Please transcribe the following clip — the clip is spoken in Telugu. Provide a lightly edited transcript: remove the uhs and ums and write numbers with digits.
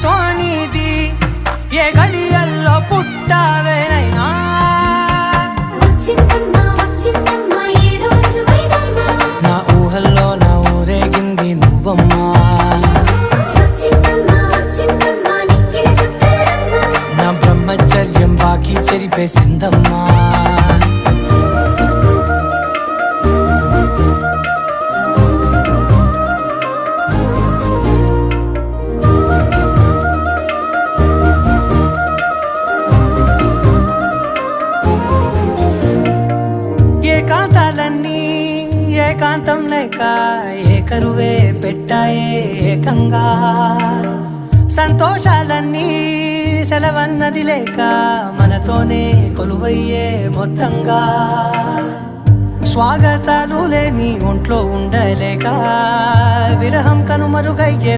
సోనిది ఏ గడియల్లో పుట్టావేనైనా నా ఊహల్లో నా ఊరేగింది నువ్వమ్మా నా బ్రహ్మచర్యం బాకీ చెరిపేసిందమ్మా ఏకాంతాలన్నీ ఏకాంతం లేక ఏకరువే పెట్టాయే ఏకంగా సంతోషాలన్నీ సెలవన్నది లేక మనతోనే కొలువయ్యే మొత్తంగా స్వాగతాలు లేని ఒంట్లో ఉండలేక విరహం కనుమరుగయ్యే